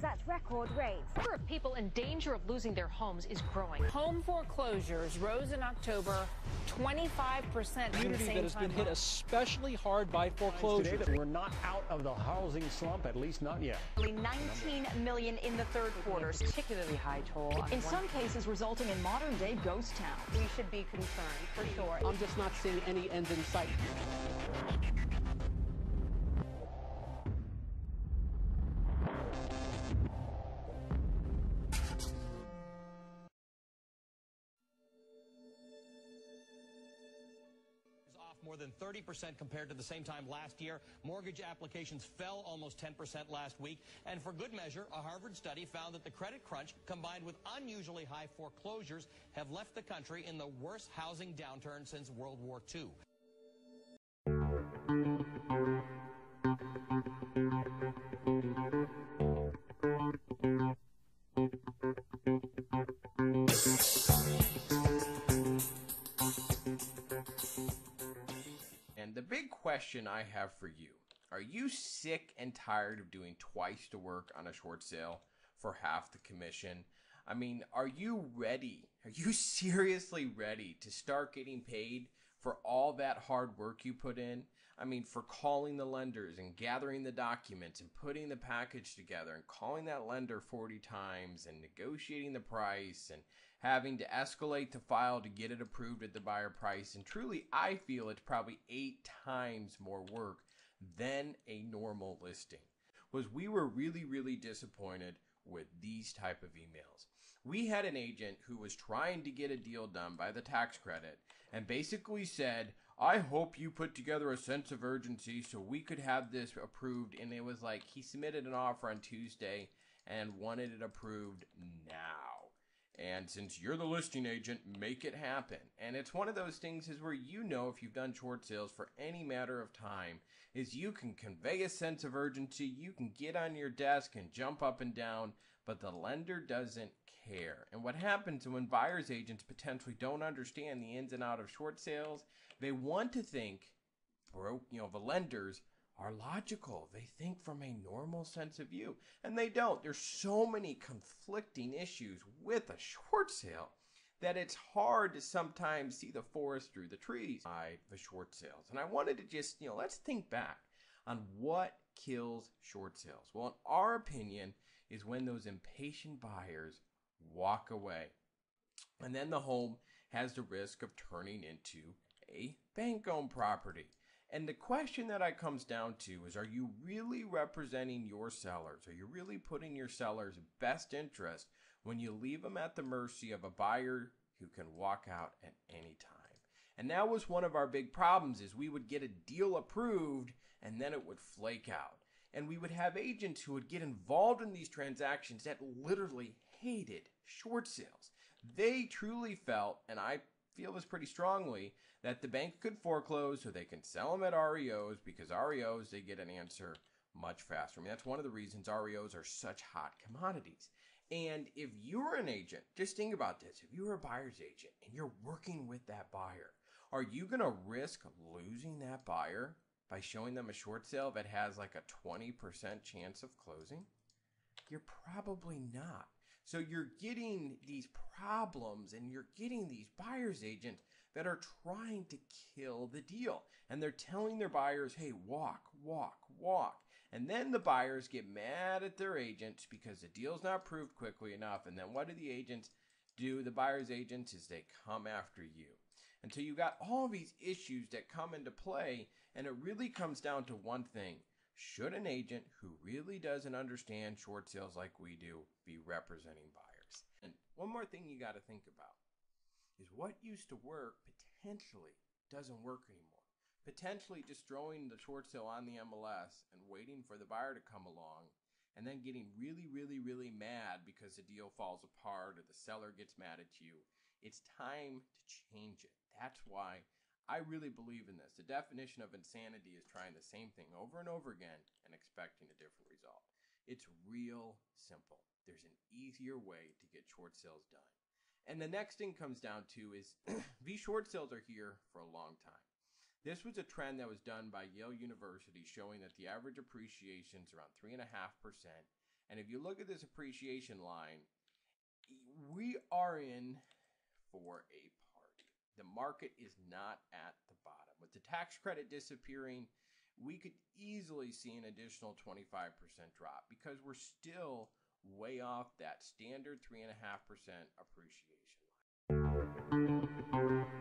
at record rates. The number of people in danger of losing their homes is growing. Home foreclosures rose in October 25%. Community that has been hit especially hard by foreclosures. We're not out of the housing slump, at least not yet. Nearly 19 million in the third quarter. Particularly high toll. In some cases, resulting in modern-day ghost towns. We should be concerned, for sure. I'm just not seeing any end in sight. More than 30% compared to the same time last year. Mortgage applications fell almost 10% last week. And for good measure, a Harvard study found that the credit crunch combined with unusually high foreclosures have left the country in the worst housing downturn since World War II. And the big question I have for you, are you sick and tired of doing twice the work on a short sale for half the commission? I mean, are you ready? Are you seriously ready to start getting paid for all that hard work you put in? I mean, for calling the lenders and gathering the documents and putting the package together and calling that lender 40 times and negotiating the price and having to escalate the file to get it approved at the buyer price. And truly, I feel it's probably 8 times more work than a normal listing. We were really disappointed with these type of emails. We had an agent who was trying to get a deal done by the tax credit and basically said, I hope you put together a sense of urgency so we could have this approved. And it was like he submitted an offer on Tuesday and wanted it approved now. And since you're the listing agent, make it happen. And it's one of those things is where you know if you've done short sales for any matter of time is you can convey a sense of urgency, you can get on your desk and jump up and down, but the lender doesn't care. And what happens when buyer's agents potentially don't understand the ins and outs of short sales, they want to think, the lenders are logical. They think from a normal sense of view, and they don't. There's so many conflicting issues with a short sale that it's hard to sometimes see the forest through the trees by the short sales. And I wanted to just, let's think back on what kills short sales. Well, in our opinion, is when those impatient buyers walk away. And then the home has the risk of turning into a bank-owned property. And the question that it comes down to is, are you really representing your sellers? Are you really putting your sellers' best interest when you leave them at the mercy of a buyer who can walk out at any time? And that was one of our big problems is we would get a deal approved and then it would flake out. And we would have agents who would get involved in these transactions that literally hated short sales. They truly felt, and I feel this pretty strongly, that the bank could foreclose so they can sell them at REOs because REOs, they get an answer much faster. I mean, that's one of the reasons REOs are such hot commodities. And if you're an agent, just think about this. If you're a buyer's agent and you're working with that buyer, are you going to risk losing that buyer by showing them a short sale that has like a 20% chance of closing? You're probably not. So you're getting these problems and you're getting these buyer's agents that are trying to kill the deal. And they're telling their buyers, hey, walk. And then the buyers get mad at their agents because the deal's not proved quickly enough. And then what do the agents do? The buyer's agents is they come after you. And so you got all these issues that come into play. And it really comes down to one thing. Should an agent who really doesn't understand short sales like we do be representing buyers? And one more thing you got to think about is what used to work potentially doesn't work anymore. Potentially just throwing the short sale on the MLS and waiting for the buyer to come along and then getting really mad because the deal falls apart or the seller gets mad at you. It's time to change it. That's why I really believe in this. The definition of insanity is trying the same thing over and over again and expecting a different result. It's real simple. There's an easier way to get short sales done. And the next thing comes down to is these short sales are here for a long time. This was a trend that was done by Yale University showing that the average appreciation is around 3.5%. And if you look at this appreciation line, we are in for a party. The market is not at the bottom. With the tax credit disappearing, we could easily see an additional 25% drop because we're still way off that standard 3.5% appreciation line.